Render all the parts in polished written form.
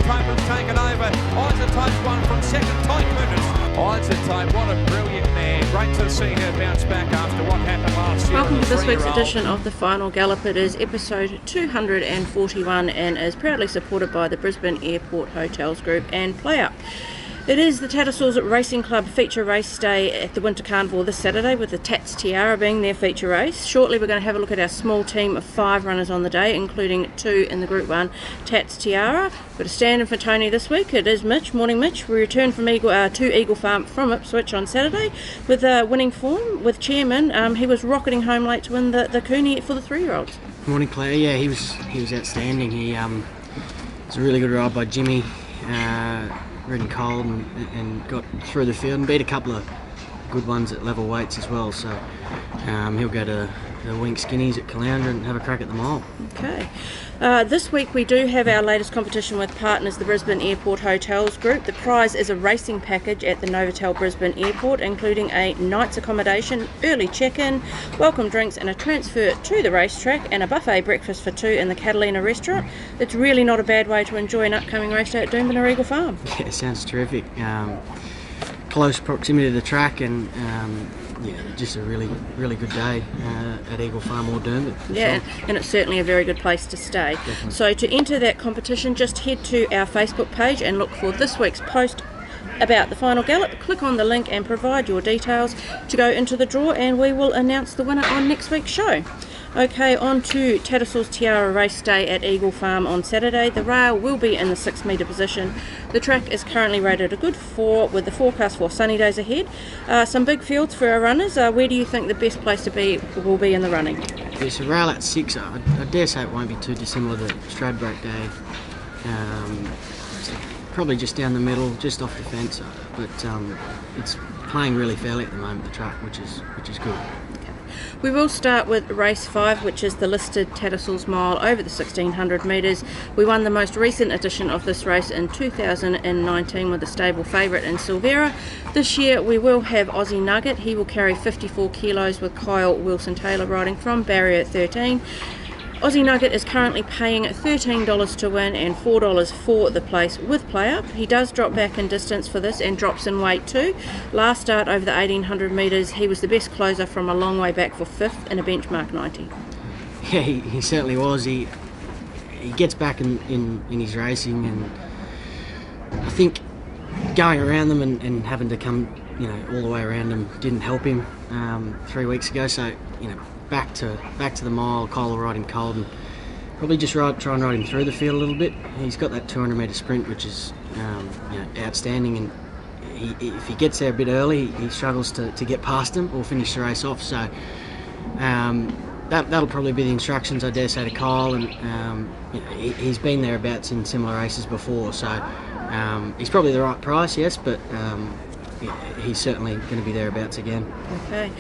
Type's taken over. Type's won from second. Type, what a brilliant man. Great to see her bounce back after what happened last year. Welcome to this week's edition of the Final Gallop. It is episode 241 and is proudly supported by the Brisbane Airport Hotels Group and PlayUp. It is the Tattersall's Racing Club feature race day at the Winter Carnival this Saturday, with the Tatt's Tiara being their feature race. Shortly we're going to have a look at our small team of 5 runners on the day, including 2 in the Group 1 Tatt's Tiara. We've got a stand-in for Tony this week. It is Mitch. Morning, Mitch. We return from Eagle Farm from Ipswich on Saturday with winning form with Chairman. He was rocketing home late to win the Cooney for the 3-year-olds. Morning, Claire. Yeah, he was outstanding. He was a really good ride by Jimmy. Ridden cold and got through the field and beat a couple of good ones at level weights as well, so he'll go to the Wink Skinnies at Caloundra and have a crack at the mile. Okay. This week we do have our latest competition with partners, the Brisbane Airport Hotels Group. The prize is a racing package at the Novotel Brisbane Airport, including a night's accommodation, early check-in, welcome drinks and a transfer to the racetrack, and a buffet breakfast for 2 in the Catalina restaurant. It's really not a bad way to enjoy an upcoming race day at Doomben or Eagle Farm. Yeah, sounds terrific. Close proximity to the track and just a really good day at Eagle Farm or Doomben. Yeah, sure. And it's certainly a very good place to stay. Definitely. So to enter that competition, just head to our Facebook page and look for this week's post about the Final Gallop. Click on the link and provide your details to go into the draw, and we will announce the winner on next week's show. Okay, on to Tattersall's Tiara race day at Eagle Farm on Saturday. The rail will be in the 6 metre position. The track is currently rated a good 4 with the forecast for sunny days ahead. Some big fields for our runners. Where do you think the best place to be will be in the running? It's a rail at 6. I dare say it won't be too dissimilar to Stradbroke Day. Probably just down the middle, just off the fence, but it's playing really fairly at the moment, the track, which is good. We will start with race 5, which is the listed Tattersall's Mile over the 1600 metres. We won the most recent edition of this race in 2019 with the stable favourite in Silvera. This year we will have Aussie Nugget. He will carry 54 kilos with Kyle Wilson-Taylor riding from barrier 13. Aussie Nugget is currently paying $13 to win and $4 for the place with PlayUp. He does drop back in distance for this and drops in weight too. Last start over the 1800 metres, he was the best closer from a long way back for 5th in a benchmark 90. Yeah, he certainly was. He gets back in his racing, and I think going around them and having to come all the way around them didn't help him 3 weeks ago. So back to the mile. Kyle will ride him cold and probably just try and ride him through the field a little bit. He's got that 200 metre sprint, which is outstanding, and if he gets there a bit early, he struggles to get past him or finish the race off. So that'll probably be the instructions, I dare say, to Kyle, and he's been thereabouts in similar races before, so he's probably the right price, yes, but he's certainly going to be thereabouts again. Okay,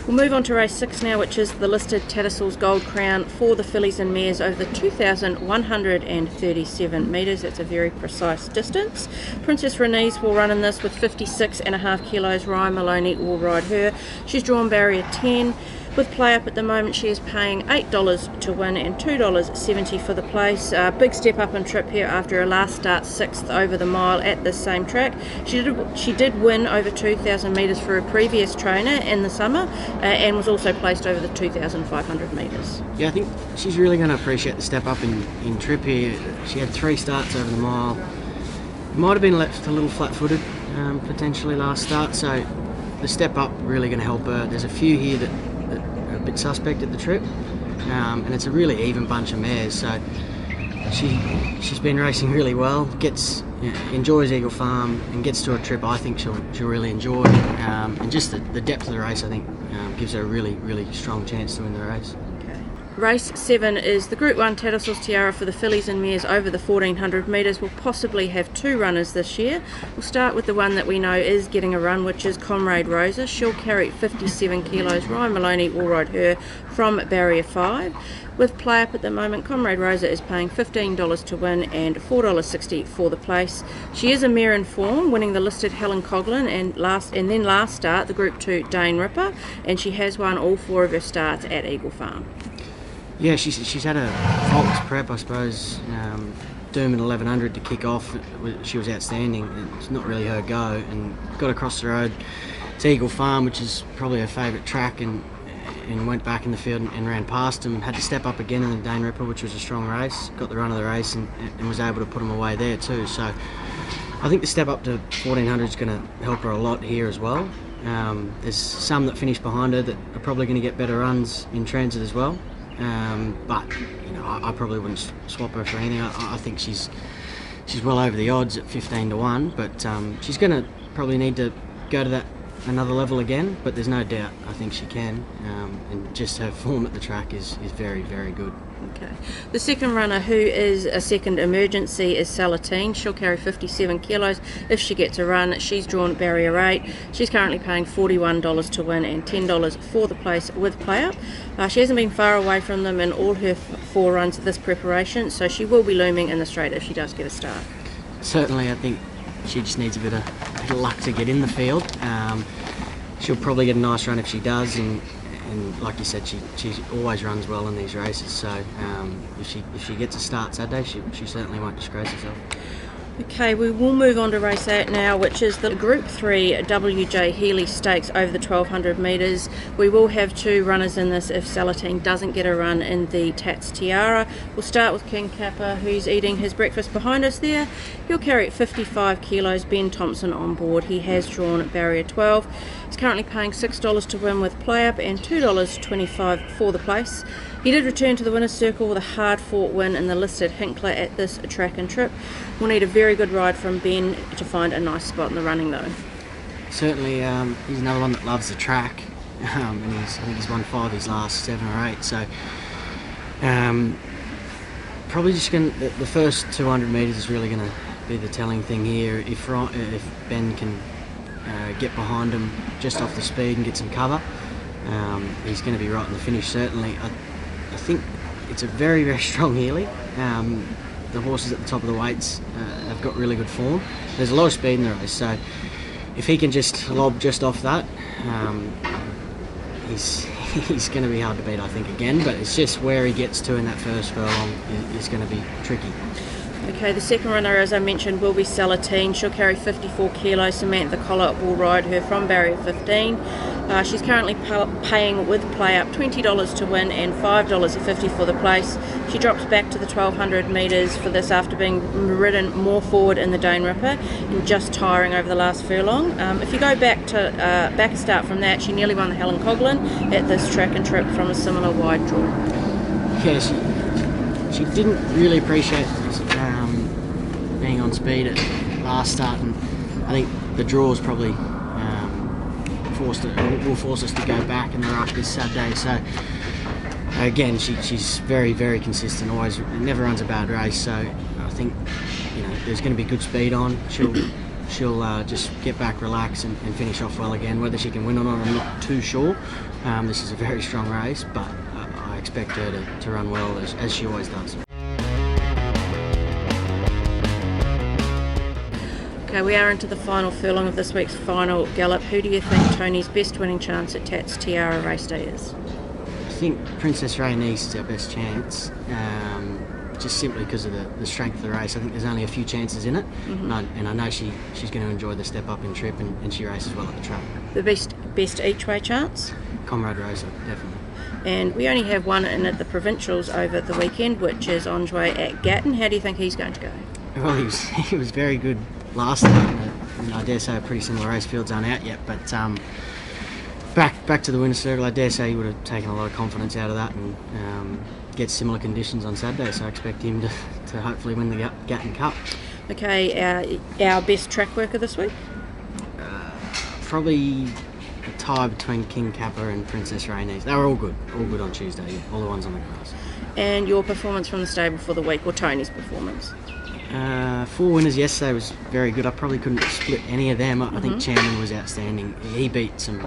we'll move on to race 6 now, which is the listed Tattersall's Gold Crown for the fillies and mares over the 2,137 metres. That's a very precise distance. Princess Renese will run in this with 56.5 kilos. Ryan Maloney will ride her. She's drawn barrier 10. With PlayUp at the moment, she is paying $8 to win and $2.70 for the place. Big step up in trip here after her last start, 6th over the mile at this same track. She did win over 2,000 metres for a previous trainer in the summer, and was also placed over the 2,500 metres. Yeah, I think she's really going to appreciate the step up in trip here. She had 3 starts over the mile. Might have been left a little flat-footed potentially last start, so the step up really going to help her. There's a few here that are a bit suspect at the trip, and it's a really even bunch of mares, so she's been racing really well, enjoys Eagle Farm and gets to a trip I think she'll really enjoy, and just the depth of the race I think gives her a really strong chance to win the race. Race 7 is the Group 1 Tattersall's Tiara for the fillies and mares over the 1,400 metres. We'll possibly have 2 runners this year. We'll start with the one that we know is getting a run, which is Comrade Rosa. She'll carry 57 kilos. Ryan Maloney will ride her from barrier 5. With PlayUp at the moment, Comrade Rosa is paying $15 to win and $4.60 for the place. She is a mare in form, winning the listed Helen Gollan and then last start the Group 2 Dane Ripper, and she has won all 4 of her starts at Eagle Farm. Yeah, she's had a faultless prep, I suppose. Doom at 1100 to kick off. She was outstanding. It's not really her go, and got across the road to Eagle Farm, which is probably her favourite track, and went back in the field and ran past him. Had to step up again in the Dane Ripper, which was a strong race. Got the run of the race and was able to put him away there too. So I think the step up to 1400 is going to help her a lot here as well. There's some that finish behind her that are probably going to get better runs in transit as well. But you know, I probably wouldn't swap her for anything. I think she's well over the odds at 15 to 1, but she's going to probably need to go to that another level again, but there's no doubt I think she can, and just her form at the track is very, very good. Okay. The second runner, who is a second emergency, is Salateen. She'll carry 57 kilos if she gets a run. She's drawn barrier 8. She's currently paying $41 to win and $10 for the place with PlayUp. She hasn't been far away from them in all her 4 runs of this preparation, so she will be looming in the straight if she does get a start. Certainly, I think she just needs a bit of luck to get in the field. She'll probably get a nice run if she does, and like you said, she always runs well in these races. So if she gets a start Saturday, she certainly won't disgrace herself. Okay, we will move on to race 8 now, which is the Group 3 WJ Healy Stakes over the 1200 metres. We will have 2 runners in this if Salateen doesn't get a run in the Tatt's Tiara. We'll start with King Kappa, who's eating his breakfast behind us there. He'll carry 55 kilos, Ben Thompson on board. He has drawn barrier 12. He's currently paying $6 to win with PlayUp and $2.25 for the place. He did return to the winner's circle with a hard-fought win in the listed Hinkler at this track and trip. We'll need a very good ride from Ben to find a nice spot in the running though. Certainly, he's another one that loves the track, and I think he's won 5 of his last 7 or 8. So probably just going the first 200 metres is really going to be the telling thing here. If Ben can get behind him just off the speed and get some cover, he's going to be right in the finish certainly. I think it's a very, very strong Healy. The horses at the top of the weights have got really good form. There's a lot of speed in the race, so if he can just lob just off that, he's going to be hard to beat, I think, again. But it's just where he gets to in that first furlong is going to be tricky. Okay, the second runner, as I mentioned, will be Salateen. She'll carry 54 kilos. Samantha Collett will ride her from barrier 15. She's currently paying with PlayUp $20 to win and $5.50 for the place. She drops back to the 1200 metres for this after being ridden more forward in the Dane Ripper and just tiring over the last furlong. If you go back a start from that, she nearly won the Helen Gollan at this track and trip from a similar wide draw. Yeah, she didn't really appreciate being on speed at last start, and I think the draws probably will force us to go back in the ruck this Saturday. So again, she's very, very consistent. Always never runs a bad race. So I think there's going to be good speed on. She'll just get back, relax, and finish off well again. Whether she can win or not, I'm not too sure. This is a very strong race, but I expect her to run well as she always does. Okay, we are into the final furlong of this week's Final Gallop. Who do you think Tony's best winning chance at Tatt's Tiara Raceday is? I think Princess Rainice is our best chance, just simply because of the strength of the race. I think there's only a few chances in it, and I know she's going to enjoy the step up in trip, and she races well at the track. The best each way chance? Comrade Rosa, definitely. And we only have one in at the Provincials over the weekend, which is Andre at Gatton. How do you think he's going to go? Well, he was very good last time, and I dare say a pretty similar race. Fields aren't out yet, but back to the winner's circle, I dare say he would have taken a lot of confidence out of that and get similar conditions on Saturday, so I expect him to hopefully win the Gatton Cup. Okay, our best track worker this week? Probably a tie between King Kappa and Princess Rainice. They were all good on Tuesday, yeah, all the ones on the grass. And your performance from the stable for the week, or Tony's performance? 4 winners yesterday was very good. I probably couldn't split any of them. I think Chandler was outstanding. He beat some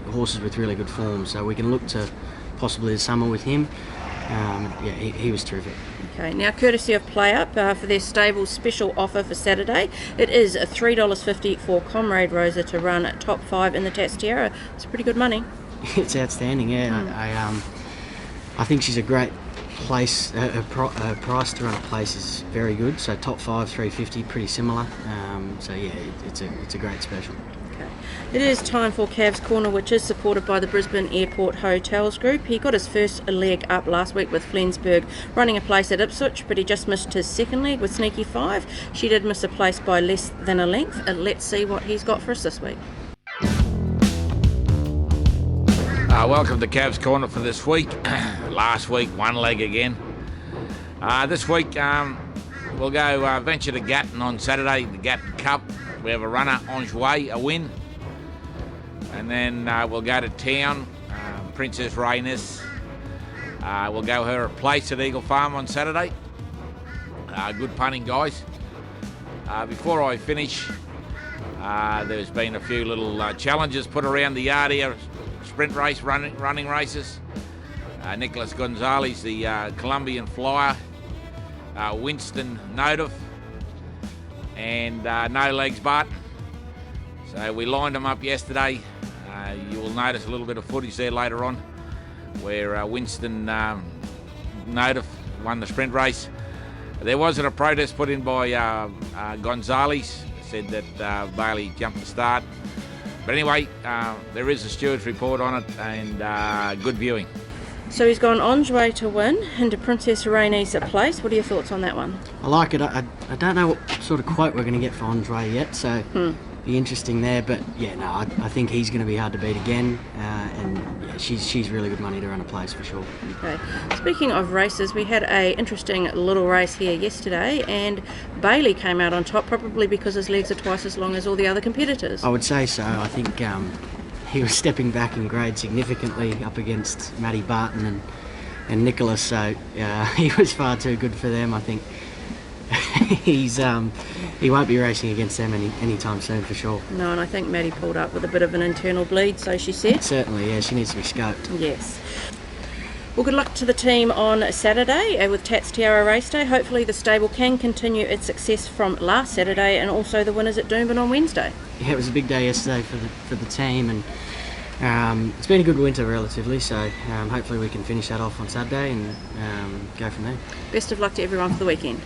horses with really good form, so we can look to possibly the summer with him. He was terrific. Okay, now courtesy of PlayUp for their stable special offer for Saturday, it is $3.50 for Comrade Rosa to run at top 5 in the Tatt's Tiara. It's pretty good money. It's outstanding, yeah. I think she's a great place, her price to run a place is very good. So top 5, 350, pretty similar. So yeah, it's a great special. Okay. It is time for Cav's Corner, which is supported by the Brisbane Airport Hotels Group. He got his first leg up last week with Flensburg running a place at Ipswich, but he just missed his second leg with Sneaky 5. She did miss a place by less than a length, and let's see what he's got for us this week. Welcome to Cav's Corner for this week. Last week, one leg again. This week, we'll go venture to Gatton on Saturday, the Gatton Cup. We have a runner, Anjouet, a win. And then we'll go to town, Princess Rainess. We'll go her a place at Eagle Farm on Saturday. Good punting, guys. Before I finish, there's been a few little challenges put around the yard here. Sprint race, running races. Nicholas Gonzalez, the Colombian flyer. Winston Notif. And No Legs Barton. So we lined them up yesterday. You will notice a little bit of footage there later on where Winston Notif won the sprint race. There wasn't a protest put in by Gonzalez. Said that Bailey jumped the start. But anyway, there is a steward's report on it, and good viewing. So he's gone Anjouet to win into Princess Rainey's place. What are your thoughts on that one? I like it. I don't know what sort of quote we're going to get for Andre yet, so be interesting there. But yeah, no, I think he's going to be hard to beat again, and yeah, she's really good money to run a place for sure. Okay. Speaking of races, we had a interesting little race here yesterday, and Bailey came out on top, probably because his legs are twice as long as all the other competitors. I would say so. I think he was stepping back in grade significantly up against Matty Barton and Nicholas, so he was far too good for them. I think he won't be racing against them anytime soon for sure. No, and I think Maddie pulled up with a bit of an internal bleed, so she said. Certainly, yeah, she needs to be scoped. Yes. Well, good luck to the team on Saturday with Tatt's Tiara Raceday. Hopefully the stable can continue its success from last Saturday, and also the winners at Doomben on Wednesday. Yeah, it was a big day yesterday for the team, and it's been a good winter relatively, so hopefully we can finish that off on Saturday and go from there. Best of luck to everyone for the weekend.